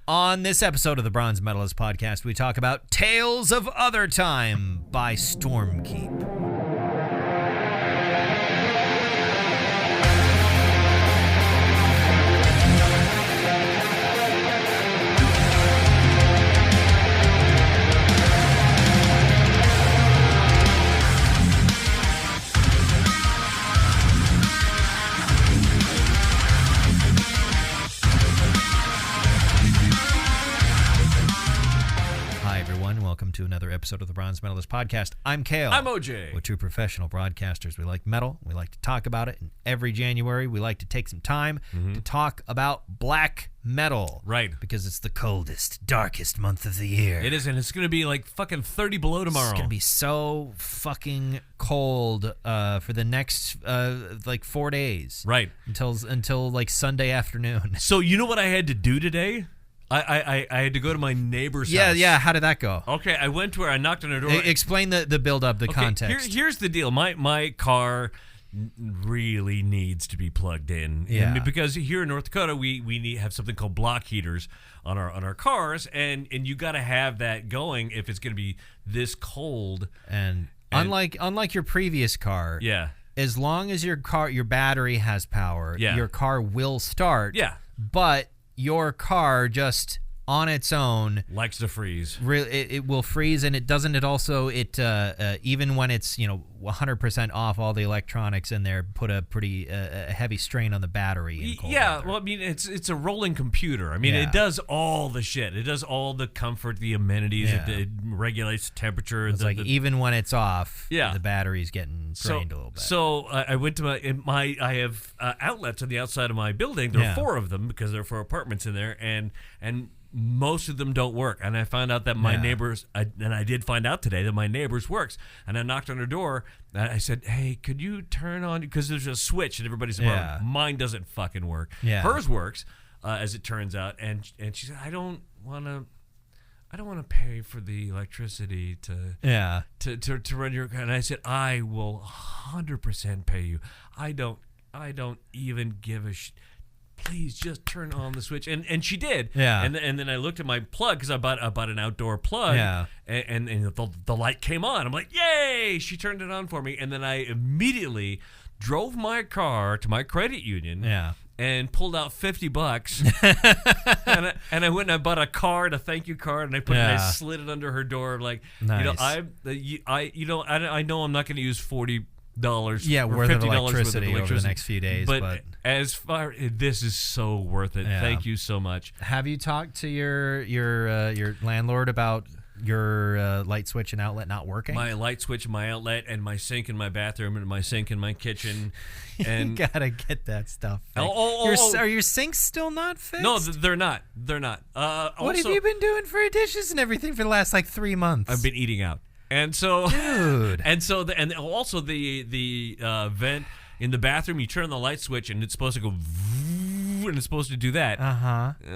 On this episode of the Bronze Metalist podcast, we talk about Tales of Othertime by Stormkeep. Welcome to another episode of the Bronze Metalist podcast. I'm Kale. I'm OJ. We're two professional broadcasters. We like metal. We like to talk about it. And every January, we like to take some time to talk about black metal. Right. Because it's the coldest, darkest month of the year. It is, and it's going to be like fucking 30 below tomorrow. It's going to be so fucking cold for the next, 4 days. Right. Until like Sunday afternoon. So you know what I had to do today? I had to go to my neighbor's house. Yeah. How did that go? Okay, I went to her. I knocked on her door. Explain the build-up, the context. Here's the deal. My car really needs to be plugged in. Yeah. Because here in North Dakota, we have something called block heaters on our cars, and you got to have that going if it's going to be this cold. And unlike your previous car. Yeah. As long as your battery has power, your car will start. Yeah. But your car just on its own likes to freeze. It will freeze, and it doesn't. It also even when it's 100% off all the electronics in there, put a pretty heavy strain on the battery. In cold weather. Well, I mean it's a rolling computer. I mean it does all the shit. It does all the comfort, the amenities. Yeah. It regulates the temperature. It's even when it's off, yeah, the battery's getting drained a little bit. So I went to I have outlets on the outside of my building. There are 4 of them because there are 4 apartments in there, and most of them don't work. And I found out that my neighbors, and I did find out today that my neighbors works. And I knocked on her door. And I said, "Hey, could you turn on?" Because there's a switch in everybody's apartment. Yeah. Mine doesn't fucking work. Yeah. Hers works, as it turns out. And she said, "I don't want to pay for the electricity to run your." And I said, "I will 100% pay you. I don't even give a shit. Please just turn on the switch." And she did. Yeah. And then I looked at my plug because I bought an outdoor plug. Yeah. And the light came on. I'm like, yay! She turned it on for me. And then I immediately drove my car to my credit union. Yeah. And pulled out $50, and I went and I bought a thank you card, and I put it, and I slid it under her door. Like, nice. I know I'm not going to use $40. Worth of electricity over the next few days. But as far, this is so worth it. Yeah. Thank you so much. Have you talked to your landlord about your light switch and outlet not working? My light switch, my outlet, and my sink in my bathroom, and my sink in my kitchen. And you gotta get that stuff fixed. Are your sinks still not fixed? No, they're not. They're not. What have you been doing for dishes and everything for the last 3 months? I've been eating out. And so, dude, and also the vent in the bathroom. You turn on the light switch, and it's supposed to go, and it's supposed to do that.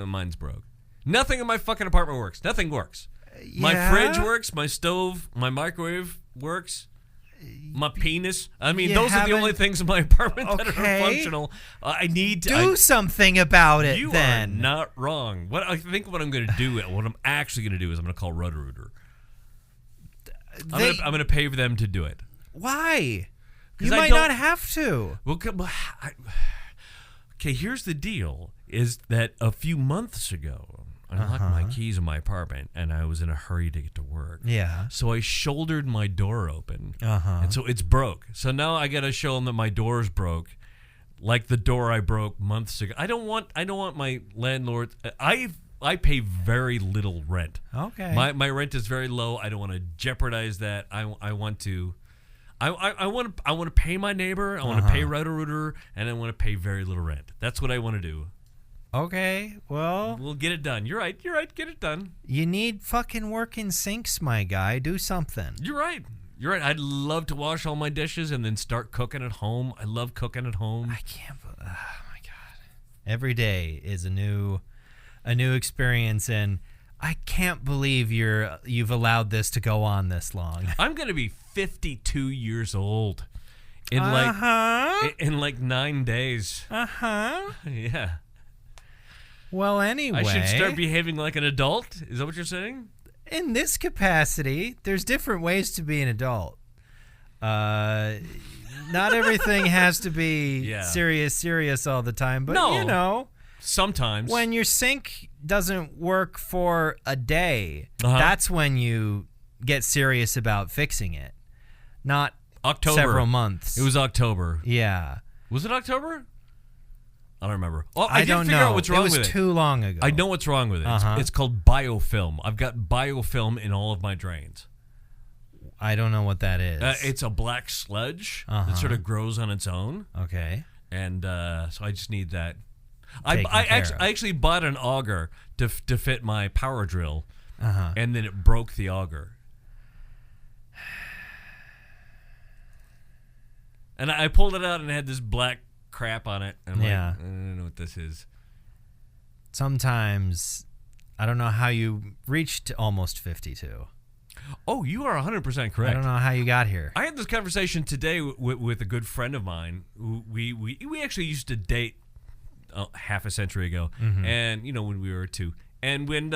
Mine's broke. Nothing in my fucking apartment works. Nothing works. My fridge works. My stove, my microwave works. My penis. I mean, those are the only things in my apartment that are functional. I need to do something about it. You then. are not wrong. What I'm going to do, what I'm actually going to do is I'm going to call Roto-Rooter. I'm going to pay for them to do it. Why? You might not have to. Well, okay, here's the deal, is that a few months ago, I locked my keys in my apartment, and I was in a hurry to get to work. Yeah. So I shouldered my door open, and so it's broke. So now I got to show them that my door's broke, like the door I broke months ago. I don't want my landlord... I pay very little rent. Okay. My rent is very low. I don't want to jeopardize that. I want to pay my neighbor. I want to pay Roto-Rooter, and I want to pay very little rent. That's what I want to do. Okay. Well, we'll get it done. You're right. Get it done. You need fucking working sinks, my guy. Do something. You're right. I'd love to wash all my dishes and then start cooking at home. I love cooking at home. I can't. Oh my god. Every day is a new experience, and I can't believe you've allowed this to go on this long. I'm going to be 52 years old in in like 9 days. Uh-huh. Yeah. Well, anyway, I should start behaving like an adult? Is that what you're saying? In this capacity, there's different ways to be an adult. Not everything has to be serious all the time, but you know, sometimes when your sink doesn't work for a day, that's when you get serious about fixing it. Not several months. It was October. Yeah. Was it October? I don't remember. Well, I don't figure know. Out what's wrong with it. It was too long ago. I know what's wrong with it. It's called biofilm. I've got biofilm in all of my drains. I don't know what that is. It's a black sludge that sort of grows on its own. Okay. And so I just need that. I actually bought an auger to fit my power drill, and then it broke the auger. And I pulled it out and it had this black crap on it. And I'm like, I don't know what this is. Sometimes, I don't know how you reached almost 52. Oh, you are 100% correct. I don't know how you got here. I had this conversation today with a good friend of mine. We actually used to date half a century ago, and you know when we were 2, and when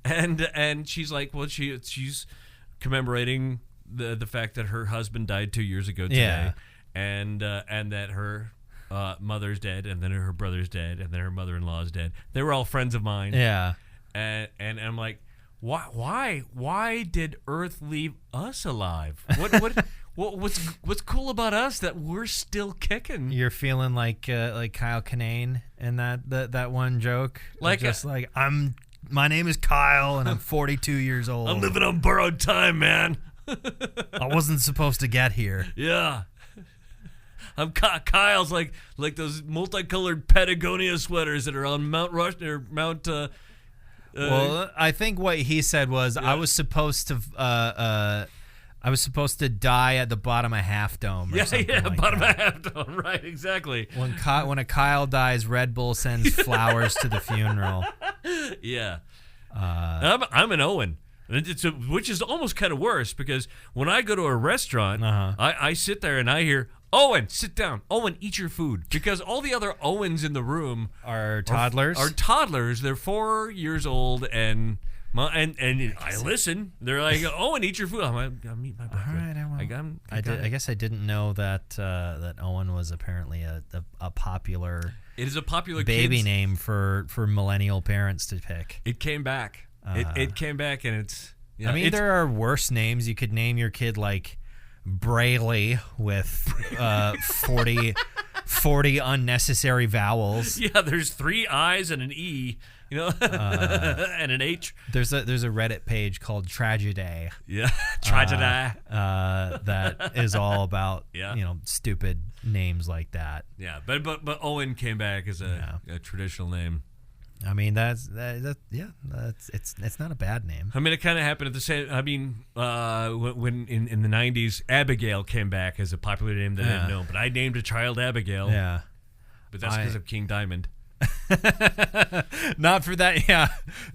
and she's like, well, she's commemorating the fact that her husband died 2 years ago today, and that her mother's dead, and then her brother's dead, and then her mother-in-law's dead. They were all friends of mine. Yeah, and I'm like, why did Earth leave us alive? What's cool about us that we're still kicking? You're feeling like Kyle Kinane in that one joke, my name is Kyle and I'm 42 years old. I'm living on borrowed time, man. I wasn't supposed to get here. Yeah. I'm Kyle's like those multicolored Patagonia sweaters that are on Mount Rush or Mount. Well, I think what he said was I was supposed to die at the bottom of Half Dome. Or something bottom of Half Dome. Right, exactly. When a Kyle dies, Red Bull sends flowers to the funeral. Yeah. I'm an Owen. Which is almost kind of worse because when I go to a restaurant, I sit there and I hear, Owen, sit down. Owen, eat your food. Because all the other Owens in the room are toddlers. Are toddlers. They're 4 years old and I listen. They're like, Owen, eat your food. I'm eat my breakfast. All right, I guess I didn't know that Owen was apparently a popular. It is a popular baby name for millennial parents to pick. It came back. It came back, and it's. I mean, there are worse names. You could name your kid like Brayley with 40 unnecessary vowels. Yeah, there's 3 I's and an E, and an H. There's a Reddit page called Tragedy. Yeah, Tragedy. That is all about stupid names like that. Yeah, but Owen came back as a traditional name. I mean, it's not a bad name. I mean, it kind of happened at the same. I mean, when in the 90s, Abigail came back as a popular name that I didn't know, but I named a child Abigail. Yeah, but that's because of King Diamond. Not for that. Yeah,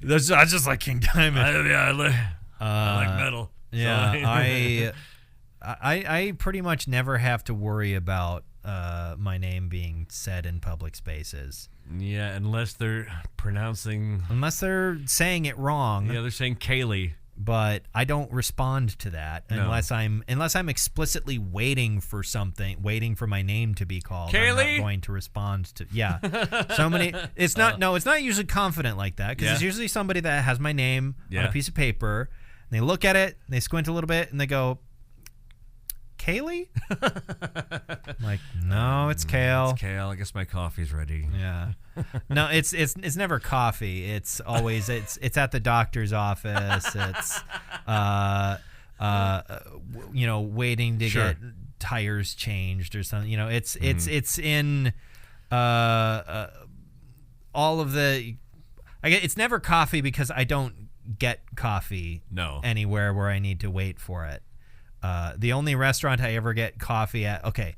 I just like King Diamond. I like metal. Yeah, I pretty much never have to worry about my name being said in public spaces. Yeah, unless they're saying it wrong. Yeah, they're saying Kaylee. But I don't respond to that unless I'm explicitly waiting for my name to be called. Kaylee? I'm not going to respond to. Yeah, so many. It's not usually confident like that because it's usually somebody that has my name on a piece of paper. And they look at it, and they squint a little bit, and they go, Kaylee? I'm like, no, it's Kale. It's Kale. I guess my coffee's ready. Yeah. No, it's never coffee. It's always it's at the doctor's office. It's waiting to get tires changed or something. It's in all of the. It's never coffee because I don't get coffee anywhere where I need to wait for it. The only restaurant I ever get coffee at. Okay,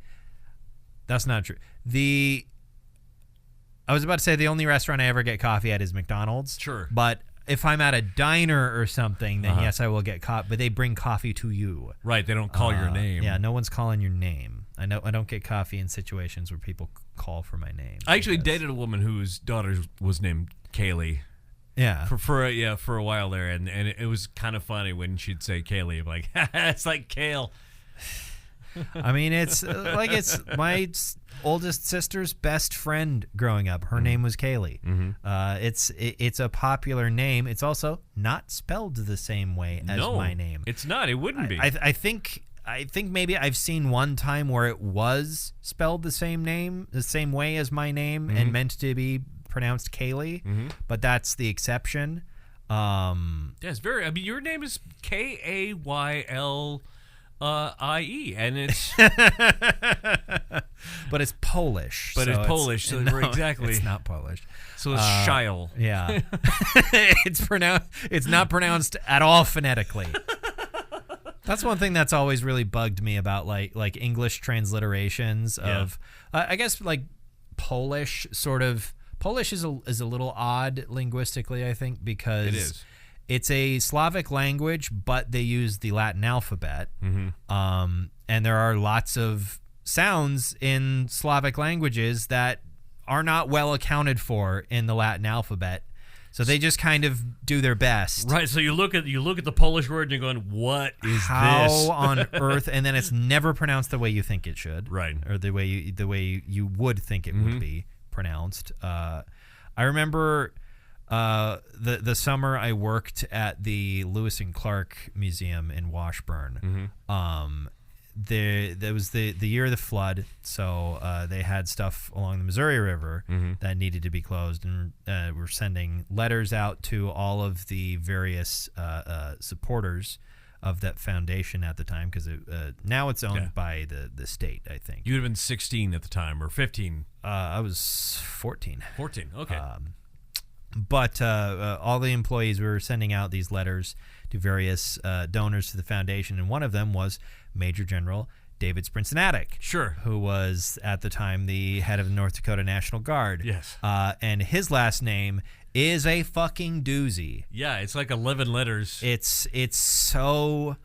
that's not true. I was about to say the only restaurant I ever get coffee at is McDonald's. Sure. But if I'm at a diner or something, then yes, I will get coffee. But they bring coffee to you. Right. They don't call your name. Yeah. No one's calling your name. I don't get coffee in situations where people call for my name. I actually dated a woman whose daughter was named Kaylee. Yeah. For a while there, and it was kind of funny when she'd say Kaylee. I'm like, it's like kale. I mean, it's my oldest sister's best friend growing up. Her name was Kaylee. It's a popular name. It's also not spelled the same way as my name. It's not. It wouldn't be. I think maybe I've seen one time where it was spelled the same way as my name and meant to be pronounced Kaylee, but that's the exception. Yeah, it's very. I mean, your name is Kayl. IE, and it's but it's Polish. But it's Polish, so no, exactly. It's not Polish. So it's Shile. Yeah. It's not pronounced at all phonetically. That's one thing that's always really bugged me about like English transliterations of I guess like Polish sort of. Polish is a little odd linguistically, I think, because it is. It's a Slavic language, but they use the Latin alphabet. And there are lots of sounds in Slavic languages that are not well accounted for in the Latin alphabet. So they just kind of do their best. Right. So you look at the Polish word and you're going, "What is this? How on earth?" And then it's never pronounced the way you think it should, right? Or the way you would think it would be pronounced. I remember. The summer I worked at the Lewis and Clark Museum in Washburn. There was the year of the flood, so they had stuff along the Missouri River that needed to be closed, and we're sending letters out to all of the various supporters of that foundation at the time, because now it's owned by the state, I think. You would have been 16 at the time, or 15. I was 14. 14, okay. But all the employees were sending out these letters to various donors to the foundation, and one of them was Major General David Sprincenatic, sure, who was at the time the head of the North Dakota National Guard. Yes. And his last name is a fucking doozy. Yeah, it's like 11 letters. It's so...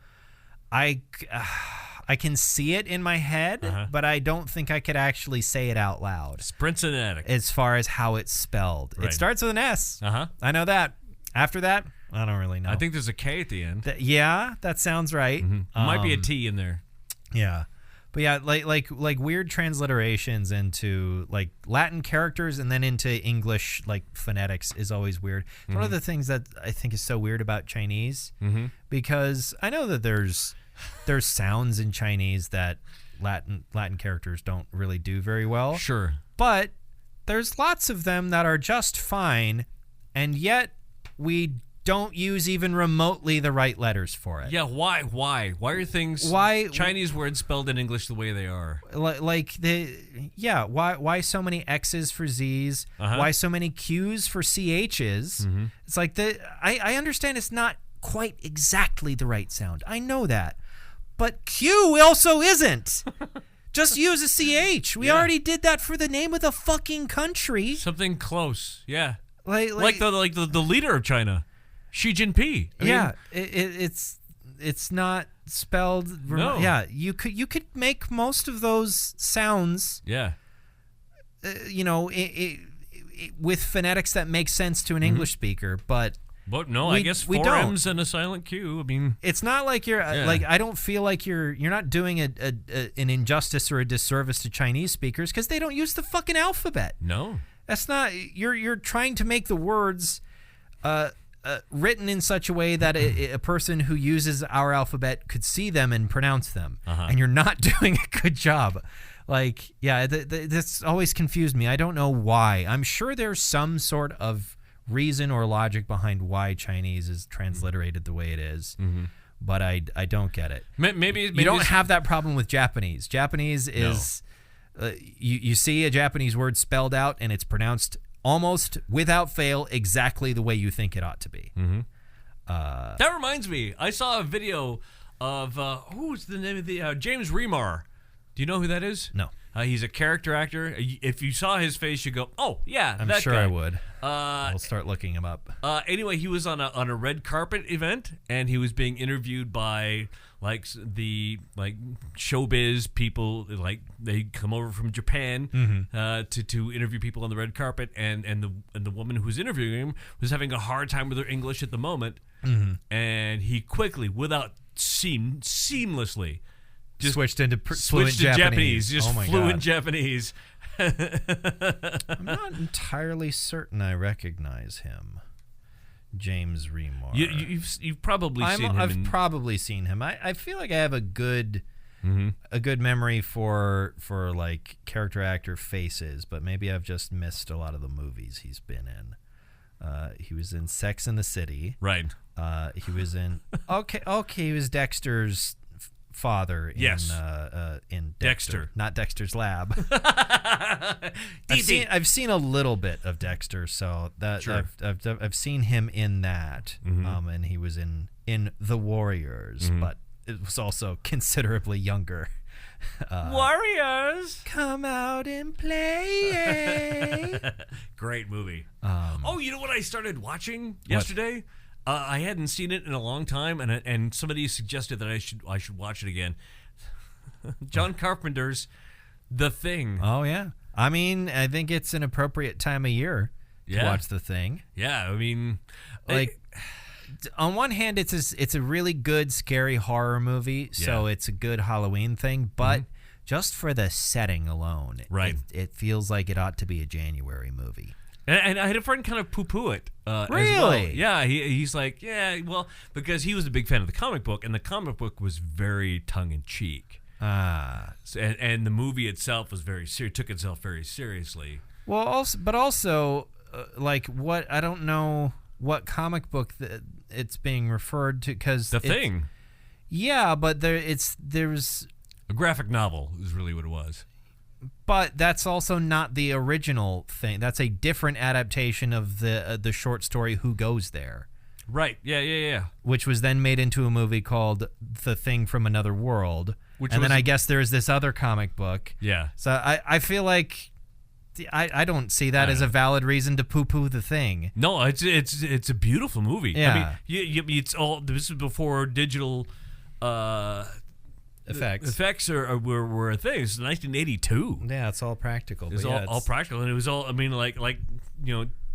I can see it in my head, but I don't think I could actually say it out loud. Sprincenatic. As far as how it's spelled. Right. It starts with an S. I know that. After that, I don't really know. I think there's a K at the end. That sounds right. Might be a T in there. Yeah. But yeah, like weird transliterations into like Latin characters and then into English like phonetics is always weird. It's one of the things that I think is so weird about Chinese, because I know that there's sounds in Chinese that Latin characters don't really do very well. Sure. But there's lots of them that are just fine, and yet we don't use even remotely the right letters for it. Yeah, why? Why are things Chinese words spelled in English the way they are? Why so many X's for Z's? Why so many Q's for CH's? It's like I understand it's not quite exactly the right sound. I know that. But Q also isn't. Just use a CH. We already did that for the name of the fucking country. Something close. Yeah. Like the leader of China, Xi Jinping. I mean, it's not spelled. No. Yeah, you could make most of those sounds. Yeah. With phonetics that make sense to an English speaker, but no, I guess 4 M's and a silent Q. I mean, it's not like you're like, I don't feel like you're not doing an injustice or a disservice to Chinese speakers because they don't use the fucking alphabet. No, that's not. You're trying to make the words written in such a way that a person who uses our alphabet could see them and pronounce them, and you're not doing a good job. Like, this always confused me. I don't know why. I'm sure there's some sort of reason or logic behind why Chinese is transliterated the way it is, but I don't get it. Maybe you don't have that problem with Japanese. Japanese is you see a Japanese word spelled out and it's pronounced almost without fail exactly the way you think it ought to be. That reminds me, I saw a video of who's the name of the James Remar. Do you know who that is? No. He's a character actor. If you saw his face, you go, "Oh yeah, I'm that sure guy." I would. I'll start looking him up. Anyway, he was on a red carpet event, and he was being interviewed by the showbiz people. Like they come over from Japan to interview people on the red carpet, and the woman who was interviewing him was having a hard time with her English at the moment, and he quickly, without seamlessly. Just switched into switched to Japanese. Just fluent Japanese. I'm not entirely certain I recognize him. James Remar. You've probably seen him. I've probably seen him. I feel like I have a good memory for like character actor faces, but maybe I've just missed a lot of the movies he's been in. He was in Sex and the City. Right. He was in he was Dexter's father in Dexter, not Dexter's Lab. I've seen a little bit of Dexter, so that sure. I've seen him in that, and he was in The Warriors, but it was also considerably younger. Warriors, come out and play. Great movie. You know what I started watching yesterday? I hadn't seen it in a long time, and somebody suggested that I should watch it again. John Carpenter's The Thing. Oh yeah, I mean, I think it's an appropriate time of year to watch The Thing. Yeah, I mean, on one hand, it's a really good scary horror movie, so it's a good Halloween thing, but just for the setting alone, it feels like it ought to be a January movie. And I had a friend kind of poo-poo it. Really? As well. Yeah, he's like, because he was a big fan of the comic book, and the comic book was very tongue-in-cheek. And the movie itself was very serious, took itself very seriously. Well, also, what, I don't know what comic book it's being referred to, because The Thing. Yeah, but there's a graphic novel is really what it was. But that's also not the original thing. That's a different adaptation of the short story Who Goes There. Right. Yeah. Which was then made into a movie called The Thing from Another World. Then I guess there's this other comic book. Yeah. So I feel like I don't see that as a valid reason to poo-poo The Thing. No, it's a beautiful movie. Yeah. I mean, it's all. This is before digital. Effects were a thing. It's 1982. Yeah, it's all practical. It was all practical, and it was all. I mean, like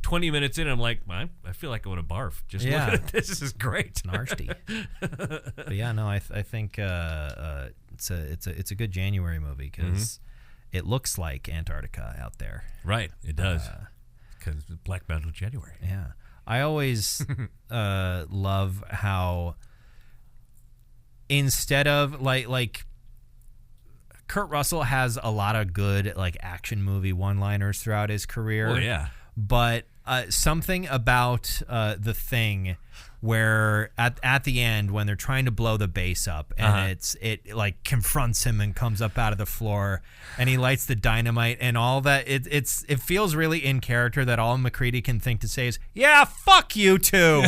20 minutes in, I'm like, I feel like I want to barf. Just look at it. This is great. It's nasty. But yeah, no, I think it's a good January movie because it looks like Antarctica out there. Right, it does. Because Black Metal January. Yeah, I always love how. Instead of like Kurt Russell has a lot of good like action movie one-liners throughout his career. Oh yeah. But something about The Thing where at the end when they're trying to blow the base up and it like confronts him and comes up out of the floor and he lights the dynamite and all that it feels really in character that all McCready can think to say is, yeah, fuck you too.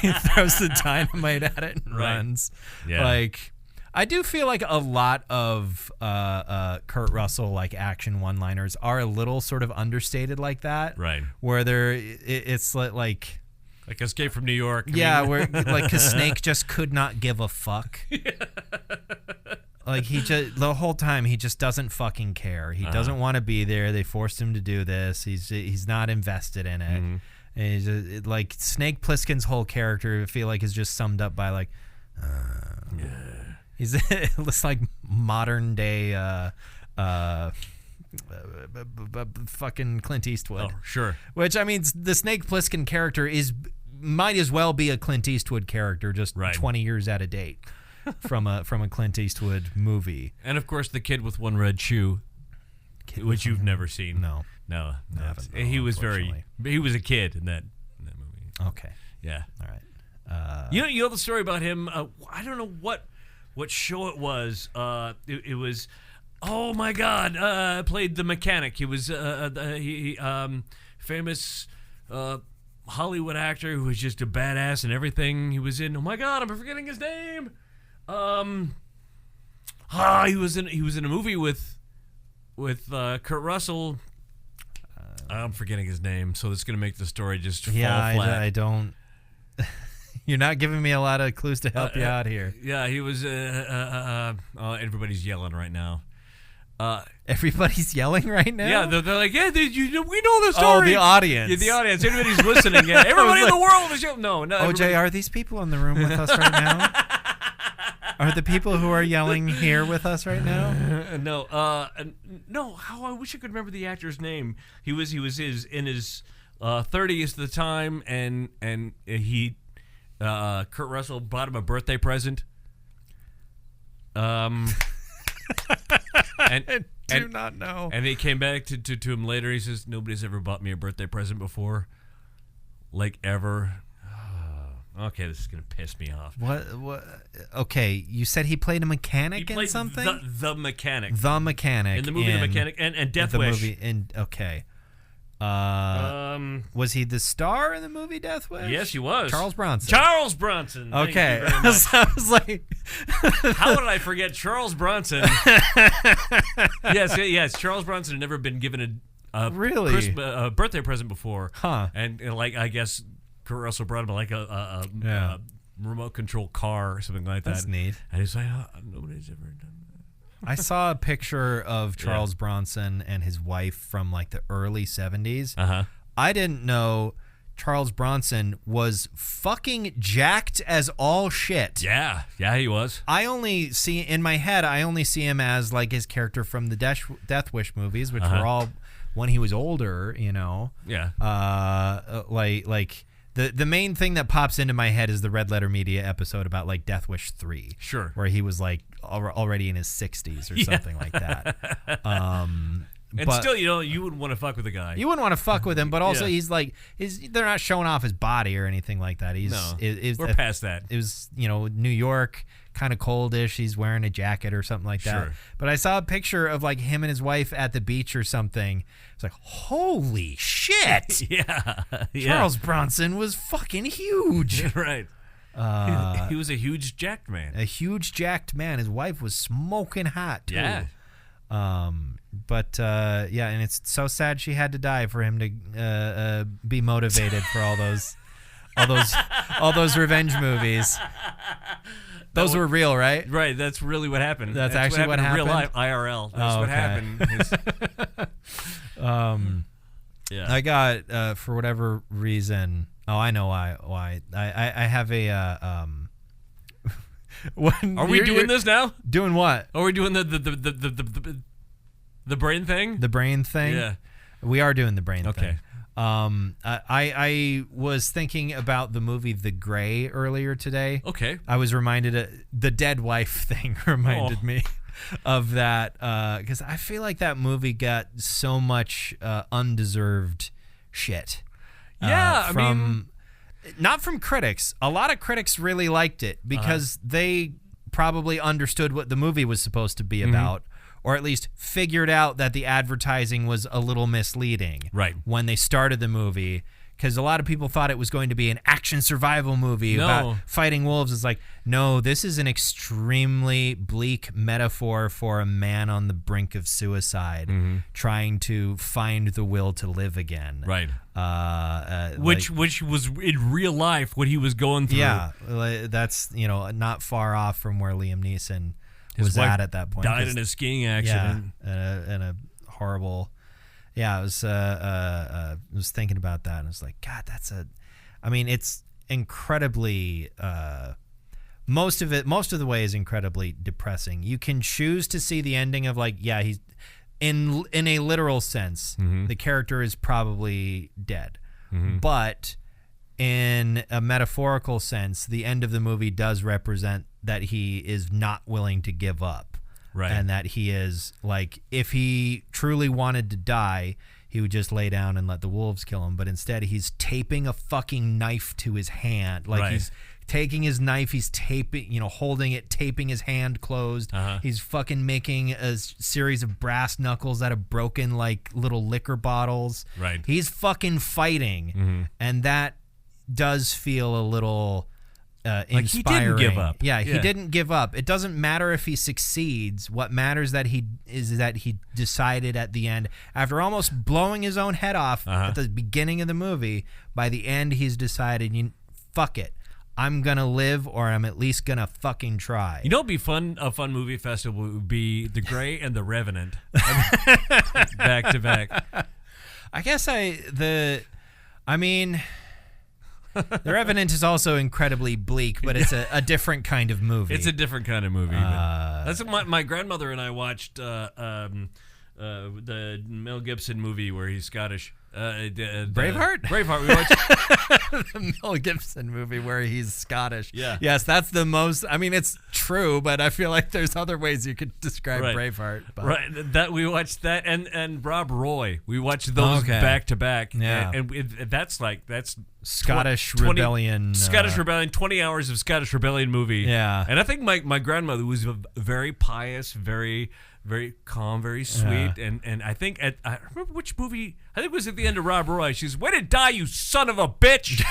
He throws the dynamite at it and runs. Yeah. Like, I do feel like a lot of Kurt Russell like action one-liners are a little sort of understated like that. Right. Where it's like Escape from New York. Where like cause Snake just could not give a fuck. Like he just the whole time he just doesn't fucking care. He doesn't want to be there. They forced him to do this. He's not invested in it. And he's just, like Snake Plissken's whole character, I feel like is just summed up by like he's it's like modern day fucking Clint Eastwood. Oh, sure. Which I mean, the Snake Plissken character might as well be a Clint Eastwood character, just 20 years out of date from a Clint Eastwood movie. And of course, the kid with one red shoe, which you've never seen. No. He was he was a kid in that movie. Okay. Yeah. All right. You know the story about him. I don't know what show it was. It was. Oh my God! Played the mechanic. He was famous Hollywood actor who was just a badass in everything he was in. Oh my God! I'm forgetting his name. He was in a movie with Kurt Russell. I'm forgetting his name, so it's gonna make the story just fall flat. I don't. You're not giving me a lot of clues to help you out here. Yeah, he was. Everybody's yelling right now. Everybody's yelling right now? Yeah, they're like, yeah, we know the story. Oh, the audience. Yeah, the audience. Everybody's listening. Yeah, everybody in the world is yelling. No. OJ, are these people in the room with us right now? Are the people who are yelling here with us right now? No. How I wish I could remember the actor's name. He was in his 30s at the time, and Kurt Russell bought him a birthday present. I do not know. And he came back to him later. He says, nobody's ever bought me a birthday present before. Like, ever. Okay, this is going to piss me off. What? Okay, you said he played a mechanic in something? The Mechanic. The Mechanic. In the movie The Mechanic and Death Wish. Okay. Was he the star in the movie Death Wish? Yes, he was. Charles Bronson. Okay. I was like, how did I forget Charles Bronson? Yes. Charles Bronson had never been given a birthday present before. Huh. And like, I guess Kurt Russell brought him like a remote control car or something like that. That's neat. And he's like, nobody's ever done that. I saw a picture of Charles Bronson and his wife from like the early 70s. Uh-huh. I didn't know Charles Bronson was fucking jacked as all shit. Yeah, he was. I only see him as like his character from the Death Wish movies, which were all when he was older, you know. Yeah. Like the main thing that pops into my head is the Red Letter Media episode about like Death Wish 3. Sure. Where he was like already in his 60s or something like that. Still, you wouldn't want to fuck with the guy. You wouldn't want to fuck with him, but also he's like, they're not showing off his body or anything like that. We're past that. It was, New York, kind of coldish. He's wearing a jacket or something like that. Sure. But I saw a picture of like him and his wife at the beach or something. It's like, holy shit! Yeah. Charles Bronson was fucking huge. Right. He was a huge jacked man. A huge jacked man. His wife was smoking hot too. Yeah. And it's so sad she had to die for him to be motivated for all those revenge movies. Those were real, right? Right. That's really what happened. That's actually what happened. In real life, IRL. That's what happened. Yeah. I got for whatever reason. Oh, I know why. I have a. Are we doing this now? Doing what? Are we doing the brain thing? The brain thing? Yeah. We are doing the brain thing. Okay. I was thinking about the movie The Grey earlier today. Okay. I was reminded the dead wife thing reminded me of that because I feel like that movie got so much undeserved shit. Yeah, not from critics. A lot of critics really liked it because they probably understood what the movie was supposed to be about, or at least figured out that the advertising was a little misleading when they started the movie. Because a lot of people thought it was going to be an action survival movie about fighting wolves. It's like, no, this is an extremely bleak metaphor for a man on the brink of suicide trying to find the will to live again. Right. Which was in real life what he was going through. Yeah, that's not far off from where Liam Neeson was at that point. Died in a skiing accident. Yeah, in a horrible... Yeah, I was thinking about that, and I was like, God, it's incredibly, most of the way is incredibly depressing. You can choose to see the ending of like, yeah, he's, in a literal sense, the character is probably dead. But in a metaphorical sense, the end of the movie does represent that he is not willing to give up. Right. And that he is, like, if he truly wanted to die, he would just lay down and let the wolves kill him. But instead, he's taping a fucking knife to his hand. Like, he's taking his knife, he's taping, holding it, taping his hand closed. He's fucking making a series of brass knuckles out of broken, like, little liquor bottles. Right. He's fucking fighting. And that does feel a little... inspiring. He didn't give up. Yeah, he didn't give up. It doesn't matter if he succeeds. What matters that he decided at the end, after almost blowing his own head off at the beginning of the movie, by the end he's decided, fuck it. I'm going to live, or I'm at least going to fucking try. You know what would be fun? A fun movie festival would be The Grey and The Revenant. Back to back. I guess The Revenant is also incredibly bleak, but it's a different kind of movie. It's a different kind of movie. That's what my grandmother and I watched the Mel Gibson movie where he's Scottish. Braveheart? Braveheart. We watched the Mel Gibson movie where he's Scottish. Yeah. Yes, that's the most. I mean, it's true, but I feel like there's other ways you could describe Braveheart. But. Right. That we watched that and Rob Roy. We watched those back to back. Yeah. And that's Scottish Rebellion. Scottish Rebellion. 20 hours of Scottish Rebellion movie. Yeah. And I think my grandmother was very pious, very calm, very sweet, and I think I remember which movie. I think it was at the end of Rob Roy. She's, "Way to die, you son of a bitch!"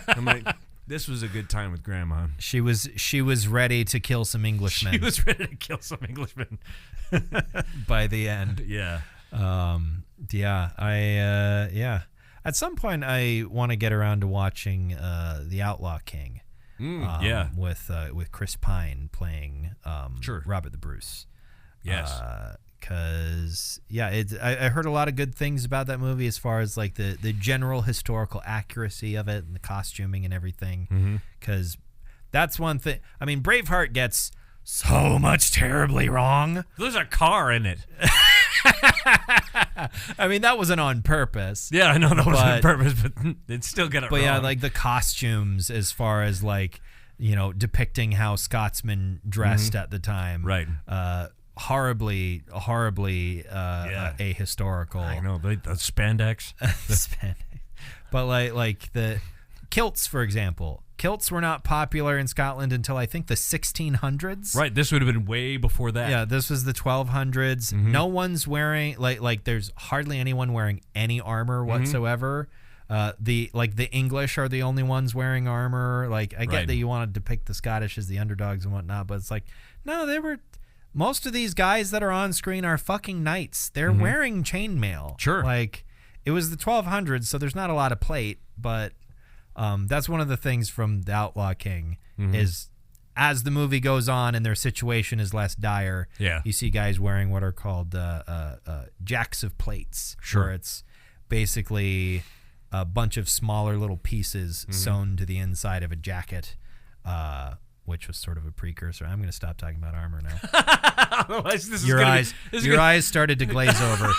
I'm like, this was a good time with Grandma. She was ready to kill some Englishmen. She was ready to kill some Englishmen by the end. Yeah. At some point, I want to get around to watching The Outlaw King. With Chris Pine playing Robert the Bruce. Yes. Because I heard a lot of good things about that movie as far as like the general historical accuracy of it and the costuming and everything. Because that's one thing. I mean, Braveheart gets so much terribly wrong. There's a car in it. I mean, that wasn't on purpose. Yeah, I know that wasn't on purpose, but it still got it wrong. But yeah, like the costumes as far as like, depicting how Scotsmen dressed at the time. Right. Horribly ahistorical. I know, the spandex. But like the kilts, for example. Kilts were not popular in Scotland until I think the 1600s. Right, this would have been way before that. Yeah, this was the 1200s. No one's wearing like there's hardly anyone wearing any armor whatsoever. The English are the only ones wearing armor. Like I get that you want to depict the Scottish as the underdogs and whatnot, but it's like no, most of these guys that are on screen are fucking knights. They're wearing chainmail. Sure. Like it was the 1200s, so there's not a lot of plate, but that's one of the things from The Outlaw King is as the movie goes on and their situation is less dire, you see guys wearing what are called jacks of plates. Sure. Where it's basically a bunch of smaller little pieces sewn to the inside of a jacket, which was sort of a precursor. I'm going to stop talking about armor now. Your eyes started to glaze over.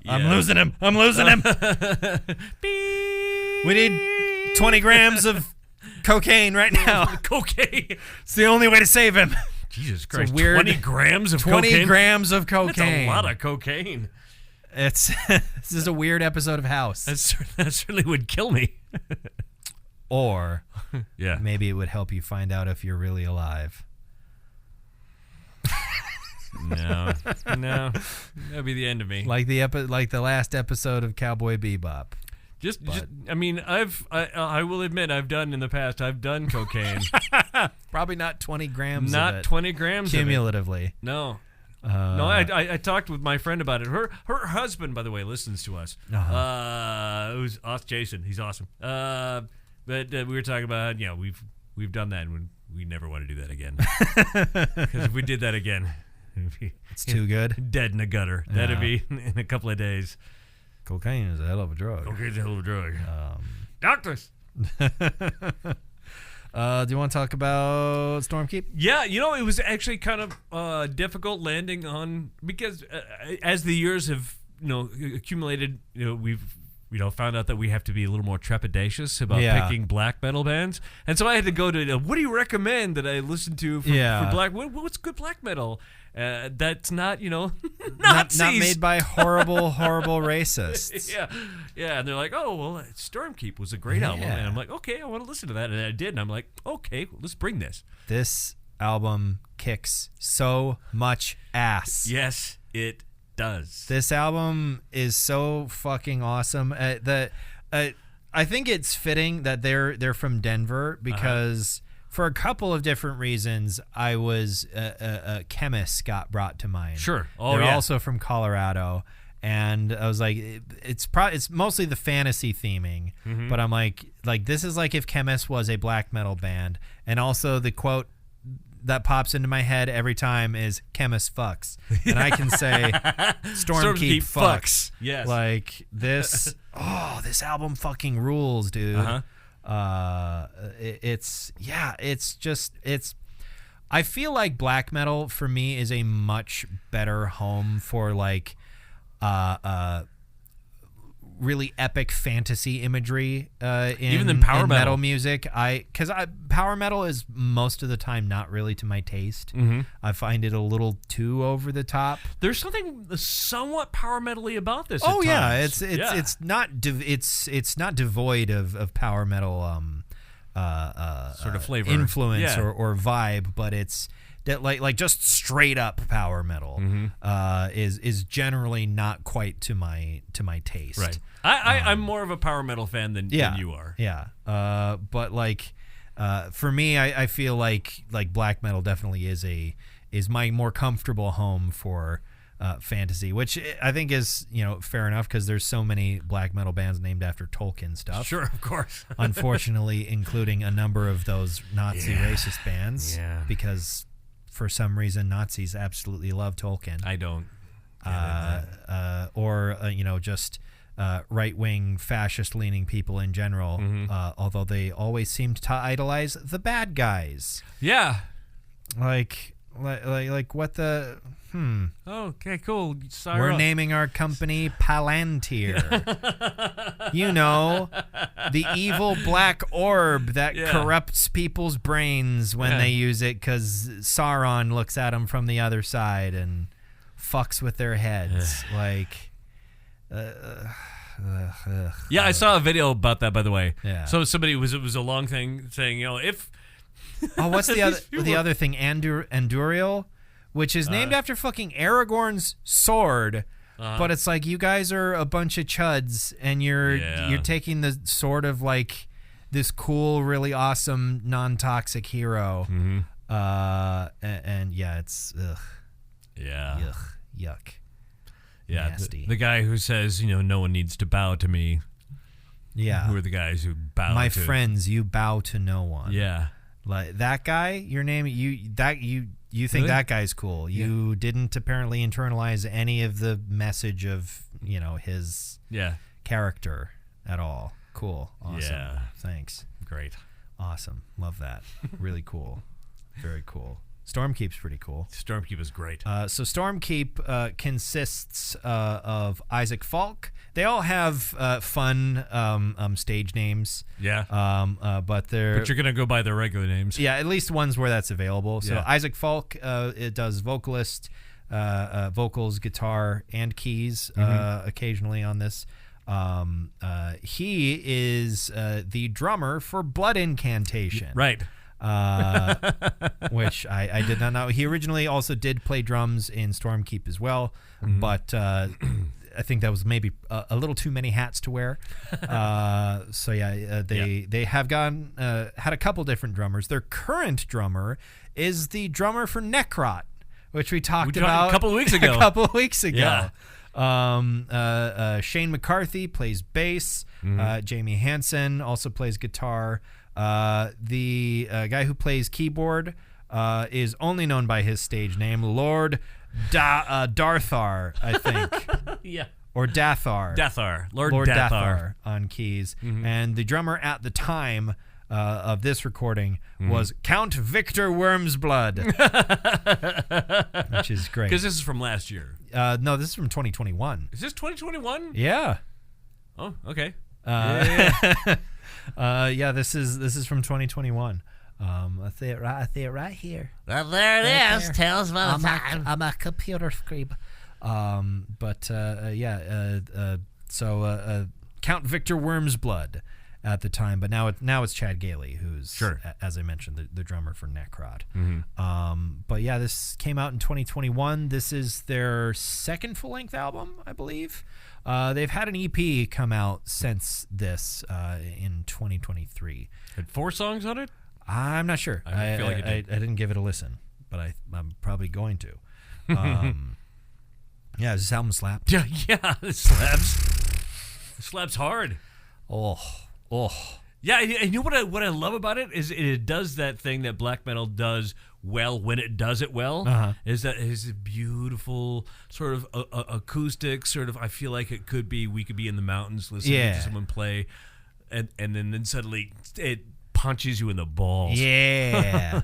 Yeah. I'm losing him. We need 20 grams of cocaine right now. Cocaine. It's the only way to save him. Jesus Christ. 20 grams of cocaine? 20 grams of cocaine. That's a lot of cocaine. This is a weird episode of House. That certainly would kill me. Or maybe it would help you find out if you're really alive. No, that'd be the end of me. Like the last episode of Cowboy Bebop. I mean, I will admit I've done cocaine. Probably not 20 grams. Not of it, 20 grams cumulatively. Of it. No. No, I talked with my friend about it. Her husband, by the way, listens to us. It was Jason. He's awesome. But we were talking about we've done that and we never want to do that again. Because if we did that again, it's too good. Dead in a gutter. That'd be in a couple of days. Cocaine is a hell of a drug. Cocaine's a hell of a drug. Doctors. Do you want to talk about Stormkeep? Yeah, it was actually kind of difficult landing on because as the years have accumulated, we've found out that we have to be a little more trepidatious about picking black metal bands, and so I had to go to what do you recommend that I listen to for black? What's good black metal? That's not not made by horrible racists. Yeah, and they're like, oh well, Stormkeep was a great album, and I'm like, okay, I want to listen to that, and I did, and I'm like, okay, well, let's bring this. This album kicks so much ass. Yes, it does. This album is so fucking awesome. I I think it's fitting that they're from Denver because for a couple of different reasons, I was Chemist got brought to mind. Sure. They're also from Colorado, and I was like, it's mostly the fantasy theming, but I'm like this is like if Chemist was a black metal band, and also the quote that pops into my head every time is Chemist fucks, and I can say Stormkeep fucks. Yes, like this. This album fucking rules, dude. It's I feel like black metal for me is a much better home for like really epic fantasy imagery even than power metal music. Because power metal is most of the time not really to my taste. I find it a little too over the top. There's something somewhat power metal-y about this. Oh yeah, times. it's not devoid of power metal sort of flavor, influence or vibe, but it's that like just straight up power metal is generally not quite to my taste. Right. I'm more of a power metal fan than you are. Yeah. But like for me, I feel like black metal definitely is my more comfortable home for fantasy, which I think is fair enough because there's so many black metal bands named after Tolkien stuff. Sure, of course. Unfortunately, including a number of those Nazi racist bands. Yeah. Because for some reason Nazis absolutely love Tolkien. I don't. Just right-wing fascist-leaning people in general. Although they always seemed to idolize the bad guys. Yeah. Like what the. Okay, cool. Sorry. We're naming our company Palantir. The evil black orb that corrupts people's brains when they use it because Sauron looks at them from the other side and fucks with their heads. I saw a video about that, by the way. Yeah. So it was a long thing saying, if. What's the other thing? Anduriel? Which is named after fucking Aragorn's sword, but it's like you guys are a bunch of chuds, and you're taking the sword of like this cool, really awesome, non-toxic hero, it's yuck, nasty. The guy who says no one needs to bow to me. Yeah, who are the guys who bow? My friends, you bow to no one. Yeah, like that guy. Your name, You think that guy's cool. You didn't apparently internalize any of the message of, his character at all. Cool. Awesome. Yeah. Thanks. Great. Awesome. Love that. Really cool. Very cool. Stormkeep's pretty cool. Stormkeep is great. So Stormkeep consists of Isaac Falk. They all have fun stage names. Yeah. But you're gonna go by their regular names. Yeah, at least ones where that's available. So Isaac Falk, it does vocalist, vocals, guitar, and keys occasionally on this. He is the drummer for Blood Incantation. Right. Which I did not know. He originally also did play drums in Stormkeep as well, but I think that was maybe a little too many hats to wear. They have had a couple different drummers. Their current drummer is the drummer for Necrot, which we talked about a couple of weeks ago. Yeah. Shane McCarthy plays bass. Jamie Hansen also plays guitar. The guy who plays keyboard is only known by his stage name, Lord Darthar, I think. Yeah. Or Dathar. Lord Dathar on keys. And the drummer at the time of this recording was Count Victor Wormsblood, which is great. Because this is from last year. No, this is from 2021. Is this 2021? Yeah. Oh, okay. This is from 2021. I see it right here. Well, there it is. Tales of Othertime. I'm a computer scribe. So Count Victor Wormsblood, at the time, but now it's Chad Gailey, who's as I mentioned the drummer for Necrot. But yeah, this came out in 2021. This is their second full-length album, I believe. They've had an EP come out since this in 2023. Had 4 songs on it? I'm not sure. I feel like I didn't give it a listen, but I'm probably going to. Yeah, does this album slap? Yeah, it slaps. It slaps hard. Oh. Yeah, and you know what I love about it is it does that thing that black metal does well when it does it well. Is that it is a beautiful sort of acoustic sort of. I feel like we could be in the mountains listening to someone play, and then suddenly it punches you in the balls. Yeah.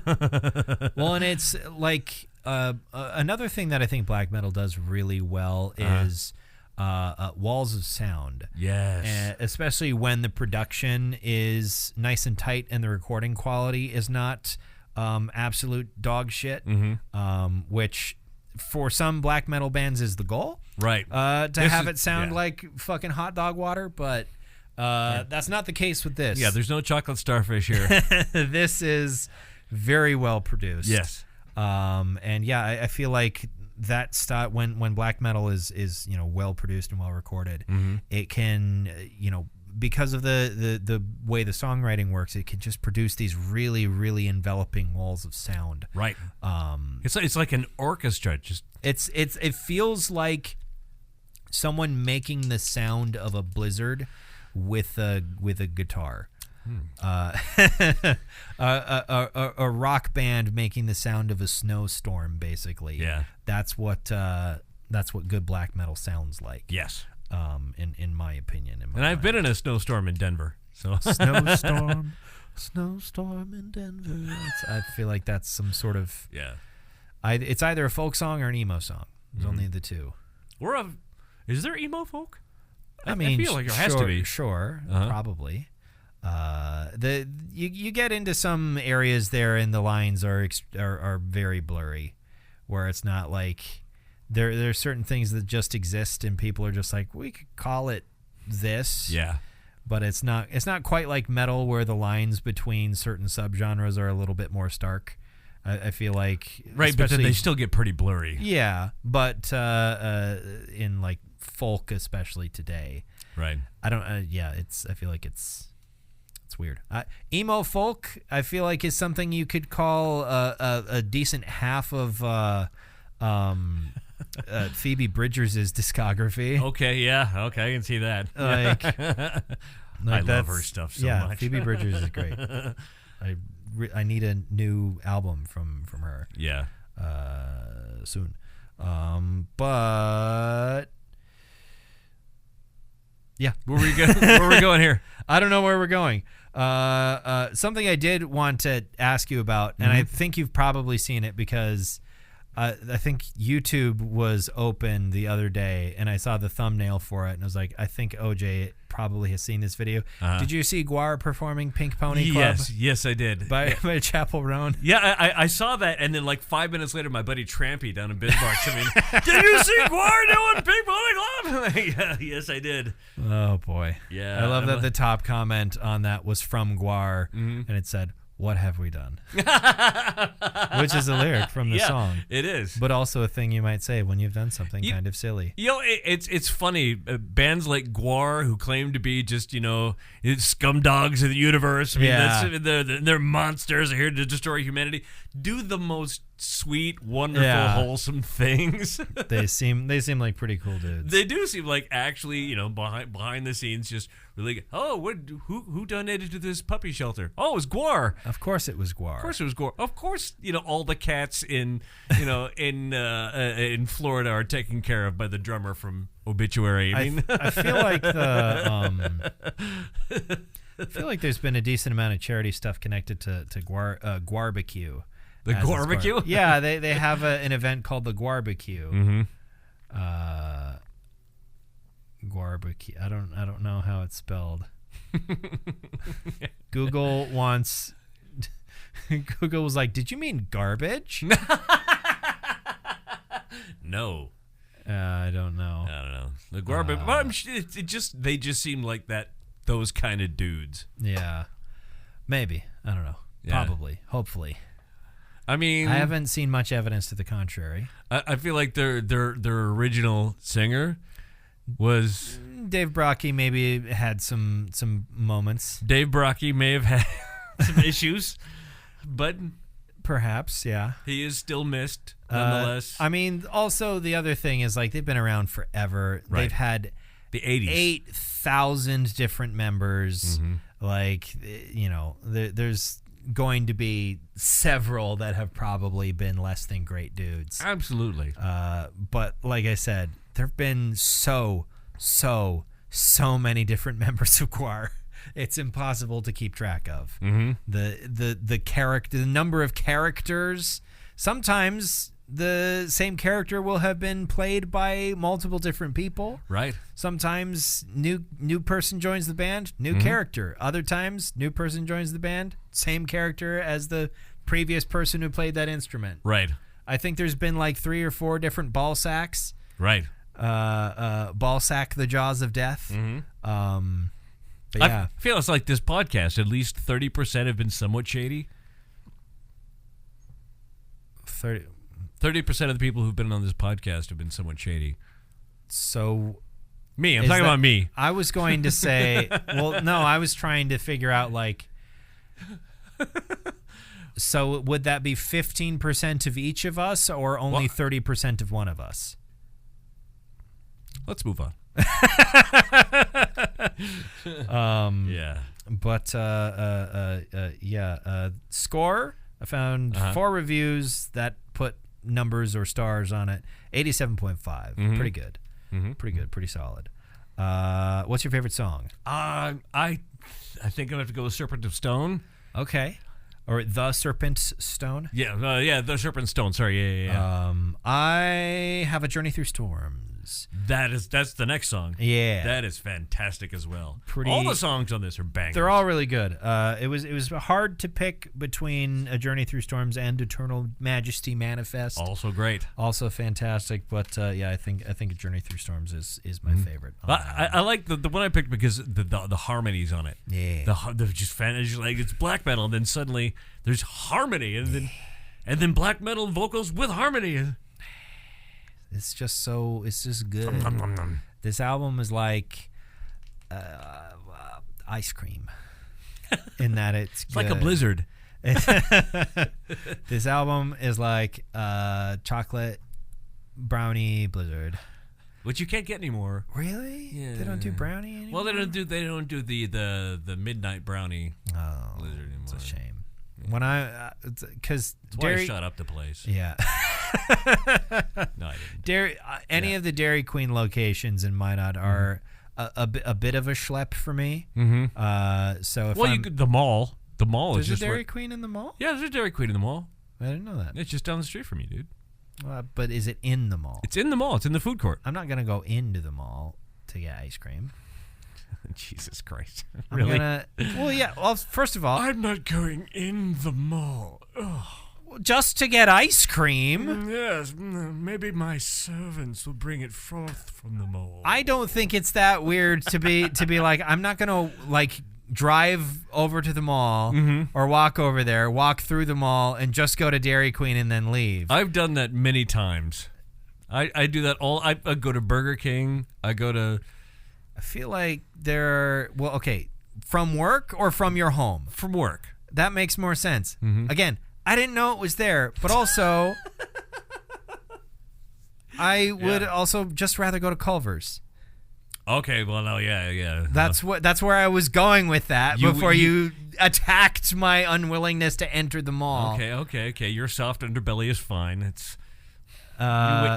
Well, and it's like another thing that I think black metal does really well is. Walls of sound. Yes. Especially when the production is nice and tight and the recording quality is not absolute dog shit, which for some black metal bands is the goal. Right. To have it sound like fucking hot dog water, but that's not the case with this. Yeah, there's no chocolate starfish here. This is very well produced. Yes. And yeah, I feel like that style when black metal is well produced and well recorded, it can because of the way the songwriting works, it can just produce these really really enveloping walls of sound. Right. It's like an orchestra. Just it feels like someone making the sound of a blizzard with a guitar. A rock band making the sound of a snowstorm, basically. Yeah, that's what good black metal sounds like. Yes, in my opinion. I've been in a snowstorm in Denver. So snowstorm in Denver. I feel like that's some sort of it's either a folk song or an emo song. There's only the two. Is there emo folk? I mean, I feel like there has to be. Sure, probably. You get into some areas there and the lines are very blurry, where it's not like there's certain things that just exist and people are just like, we could call it this. Yeah. But it's not quite like metal where the lines between certain subgenres are a little bit more stark. I feel like right, but then they still get pretty blurry. Yeah, but in like folk, especially today, right? I don't. I feel like it's weird. Emo folk, I feel like, is something you could call a decent half of Phoebe Bridgers' discogaphy. Okay, I can see that. I love her stuff so much. Phoebe Bridgers is great. I need a new album from her. Yeah. Soon. But yeah, where are we going here? I don't know where we're going. Something I did want to ask you about, and I think you've probably seen it because I think YouTube was open the other day, and I saw the thumbnail for it, and I was like, I think OJ probably has seen this video. Did you see Guar performing Pink Pony Club? Yes, I did. By Chapel Roan? Yeah, I saw that, and then like 5 minutes later, my buddy Trampy down in Bismarck I mean, did you see Guar doing Pink Pony Club? Yeah, yes, I did. Oh, boy. Yeah. I love that the top comment on that was from Guar, and it said, "What have we done?" Which is a lyric from the song. It is. But also a thing you might say when you've done something kind of silly. It's funny. Bands like Guar, who claim to be just, scumdogs of the universe. I mean, they're monsters. They're here to destroy humanity. Do the most sweet, wonderful, wholesome things. They seem like pretty cool dudes. They do seem like actually, behind the scenes, just really. Oh, who donated to this puppy shelter? Oh, it was Guar. Of course, it was Guar. Of course, it was Guar. Of course, all the cats in Florida are taken care of by the drummer from Obituary. I feel like I feel like there's been a decent amount of charity stuff connected to Guarbecue. The Guarbecue? Yeah, they have an event called the Guarbecue. Guarbecue. I don't know how it's spelled. Google was like, "Did you mean garbage?" No. I don't know. The Guarbecue. They just seem like that those kind of dudes. Yeah. Maybe. I don't know. Yeah. Probably. Hopefully. I mean, I haven't seen much evidence to the contrary. I feel like their original singer was Dave Brockie maybe had some moments. Dave Brockie may have had some issues, but perhaps, yeah. he is still missed nonetheless. I mean, also the other thing is like they've been around forever. Right. They've had the 80s. 8,000 different members. Like, you know, there's going to be several that have probably been less than great dudes. Absolutely. But like I said, there have been so many different members of Choir. It's impossible to keep track of. The number of characters. Sometimes the same character will have been played by multiple different people. Right. Sometimes new person joins the band, new character. Other times, new person joins the band, same character as the previous person who played that instrument. Right. I think there's been like 3 or 4 different ball sacks. Right. Ball sack, the jaws of death. But yeah. I feel it's like this podcast, at least 30% have been somewhat shady. 30% of the people who've been on this podcast have been somewhat shady. So me, I'm talking about me. I was going to say, well, no, I was trying to figure out like, so would that be 15% of each of us or only 30% of one of us? Let's move on. Yeah. But score, I found 4 reviews that put numbers or stars on it. 87.5. Pretty good. Pretty good. Pretty solid. What's your favorite song? I think I'm gonna have to go with Serpent of Stone. Okay. Or The Serpent Stone? Yeah, The Serpent Stone. Sorry, yeah. I Have a Journey Through Storms. That's the next song. Yeah. That is fantastic as well. All the songs on this are bangers. They're all really good. It was hard to pick between A Journey Through Storms and Eternal Majesty Manifest. Also great. Also fantastic, but yeah, I think A Journey Through Storms is my favorite. I like the one I picked because the harmonies on it. Yeah. They're just fantastic. Like it's black metal, and then suddenly there's harmony, and then black metal vocals with harmony. It's just good. This album is like ice cream in that it's like a blizzard. This album is like chocolate brownie blizzard, which you can't get anymore. Really? Yeah. They don't do brownie anymore? Well, they don't do the midnight brownie blizzard anymore. It's a shame. When because why I shut up the place. Yeah. No, I didn't. Any of the Dairy Queen locations in Minot are a bit of a schlep for me. So if the mall is just there's a Dairy Queen in the mall? Yeah, there's a Dairy Queen in the mall. I didn't know that. It's just down the street from you, dude. But is it in the mall? It's in the mall. It's in the food court. I'm not gonna go into the mall to get ice cream. Jesus Christ. Really? Well, first of all, I'm not going in the mall. Ugh. Just to get ice cream. Yes, maybe my servants will bring it forth from the mall. I don't think it's that weird to be like, I'm not gonna like drive over to the mall or walk over there, walk through the mall, and just go to Dairy Queen and then leave. I've done that many times. I do that I go to Burger King. I feel like from work or from your home? From work. That makes more sense. Again, I didn't know it was there, but also I would also just rather go to Culver's. Okay, well, no, yeah. That's where I was going with that before you attacked my unwillingness to enter the mall. Okay. Your soft underbelly is fine. It's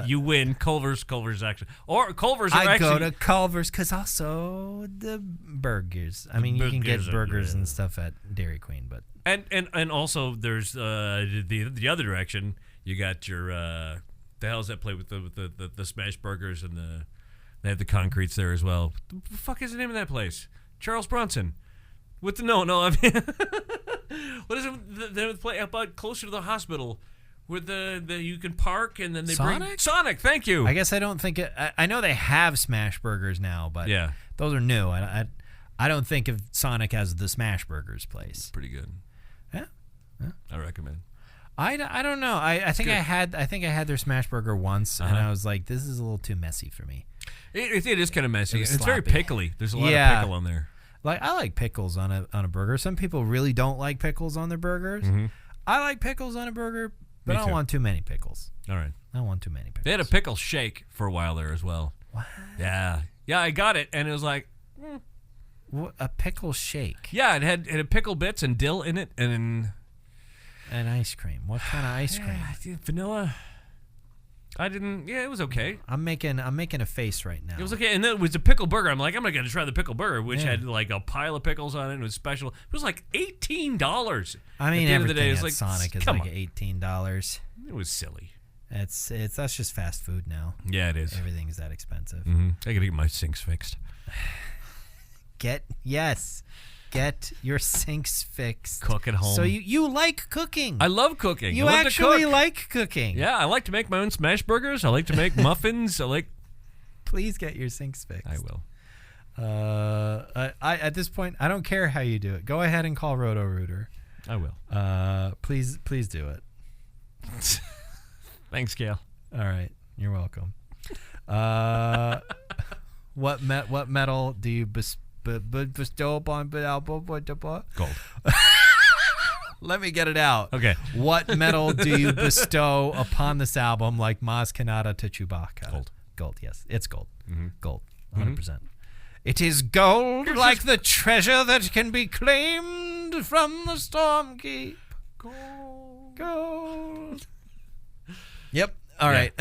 you win. Culver's actually, or Culver's. I go to Culver's because also the burgers. I mean, you can get burgers and stuff at Dairy Queen, but and also there's the other direction. You got your the hells that play with the smash burgers and they have the concretes there as well. What the fuck is the name of that place? Charles Bronson. With the no, I mean, what is it? They play up closer to the hospital. Where the you can park and then they bring Sonic. Thank you. I guess I don't think I know they have smash burgers now, but yeah, those are new. I don't think of Sonic as the Smash Burgers place. Pretty good. Yeah. I recommend. I don't know. I think I had their Smash Burger once, and I was like, this is a little too messy for me. It is kind of messy. It was It's very sloppy. pickly. There's a lot of pickle on there. Like, I like pickles on a burger. Some people really don't like pickles on their burgers. I like pickles on a burger, but I don't want too many pickles. All right. I don't want too many pickles. They had a pickle shake for a while there as well. What? Yeah. Yeah, I got it, and it was like... What, a pickle shake? Yeah, it had pickle bits and dill in it, and... And ice cream. What kind of ice cream? Vanilla. I didn't... Yeah, it was okay. I'm making a face right now. It was okay, and then it was a pickle burger. I'm like, I'm going to try the pickle burger, which had like a pile of pickles on it, and it was special. It was like $18. I mean, at the end of the day, everything it's at like, Sonic is come like on. $18. It was silly. It's that's just fast food now. Yeah, it is. Everything's that expensive. I got to get my sinks fixed. Get your sinks fixed. Cook at home. So you like cooking. I love cooking. You I love actually to cook. like cooking. Yeah, I like to make my own smash burgers. I like to make muffins. Please get your sinks fixed. I will. I at this point, I don't care how you do it. Go ahead and call Roto-Rooter. I will. Please do it. Thanks, Gail. All right, you're welcome. What metal do you bestow upon Gold. Let me get it out. Okay. What metal do you bestow upon this album, like Maz Kanata to Chewbacca? Gold. Gold, yes. It's gold. Gold, 100%. It is gold, like the treasure that can be claimed from the Stormkeep. Gold. Yep. All right.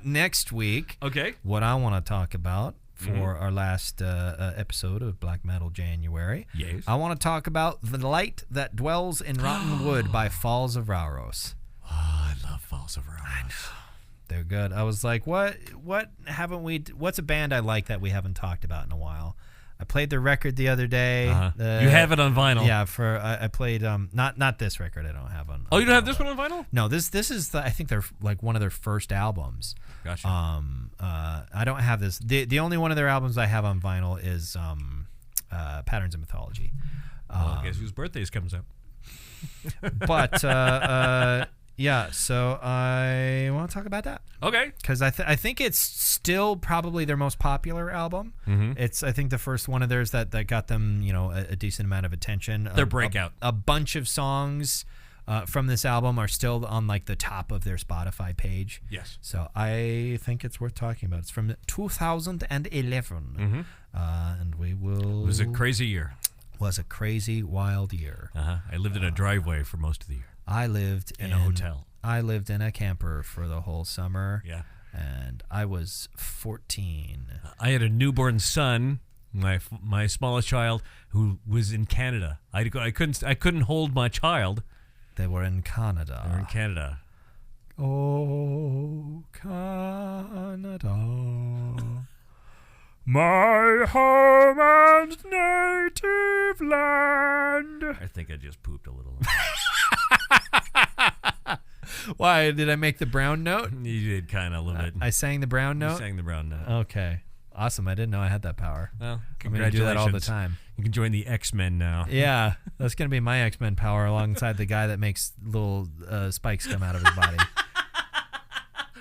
Next week, Okay. what I want to talk about for our last episode of Black Metal January, Yes. I want to talk about The Light That Dwells in Rotten Wood by Falls of Rauros. Oh, I love Falls of Rauros. I know. They're good. I was like, what haven't we? What's a band I like that we haven't talked about in a while? I played their record the other day. You have it on vinyl. Yeah, I played not this record. I don't have on. Oh, you don't have this one on vinyl? No, this is I think they're like one of their first albums. Gotcha. I don't have this. The only one of their albums I have on vinyl is Patterns of Mythology. Well, guess whose birthdays comes up? But yeah, so I want to talk about that. Okay. Because I think it's still probably their most popular album. It's I think the first one of theirs that got them a decent amount of attention. Their breakout. A bunch of songs from this album are still on like the top of their Spotify page. Yes. So I think it's worth talking about. It's from 2011, and we will. It was a crazy year. Was a crazy wild year. I lived in a driveway for most of the year. I lived in a hotel. I lived in a camper for the whole summer. Yeah. And I was 14. I had a newborn son, my smallest child, who was in Canada. I couldn't hold my child. They were in Canada. They were in Canada. Oh, Canada. My home and native land. I think I just pooped a little. Why? Did I make the brown note? You did kind of a little bit. I sang the brown note? You sang the brown note. Okay. Awesome. I didn't know I had that power. Well, I'm going to do that all the time. You can join the X-Men now. Yeah. That's going to be my X-Men power alongside the guy that makes little spikes come out of his body.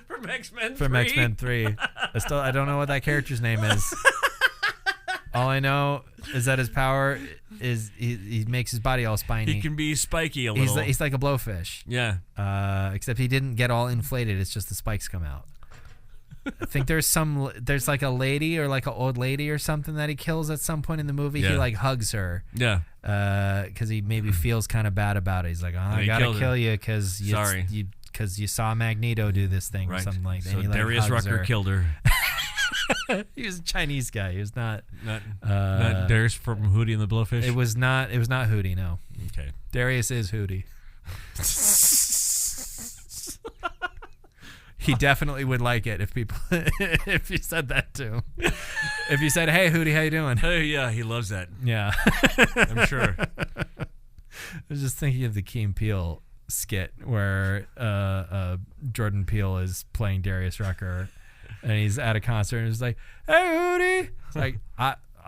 From X-Men 3. From X-Men 3. I don't know what that character's name is. All I know is that his power is he makes his body all spiny. He can be spiky a little. He's like a blowfish. Yeah. Except he didn't get all inflated. It's just the spikes come out. I think there's like a lady or like an old lady or something that he kills at some point in the movie. Yeah. He like hugs her. Yeah. Because he maybe feels kind of bad about it. He's like, I gotta kill you because you saw Magneto do this thing or something like that. So and he, like, Darius Rucker killed her. He was a Chinese guy. He was not Darius from Hootie and the Blowfish. It was not Hootie. No. Okay. Darius is Hootie. He definitely would like it if you said that to him. If you said, "Hey Hootie, how you doing?" Hey, yeah, he loves that. Yeah. I'm sure. I was just thinking of the Key and Peele skit where Jordan Peele is playing Darius Rucker, and he's at a concert and he's like, "Hey Hootie," it's like,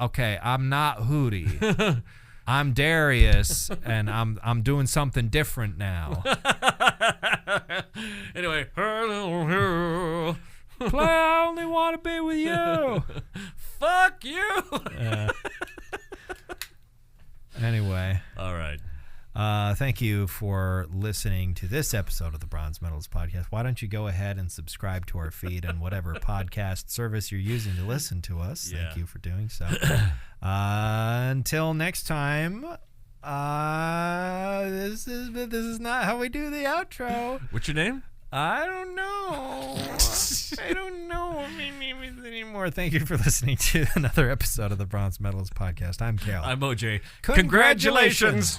okay, I'm not Hootie. I'm Darius, and I'm doing something different now. Anyway, Play, I only want to be with you. fuck you. Anyway. All right. Thank you for listening to this episode of the Bronze Metalist Podcast. Why don't you go ahead and subscribe to our feed on whatever podcast service you're using to listen to us. Yeah. Thank you for doing so. Until next time, this is not how we do the outro. What's your name? I don't know. I don't know anymore. Thank you for listening to another episode of the Bronze Medalist Podcast. I'm Cal. I'm OJ. Congratulations.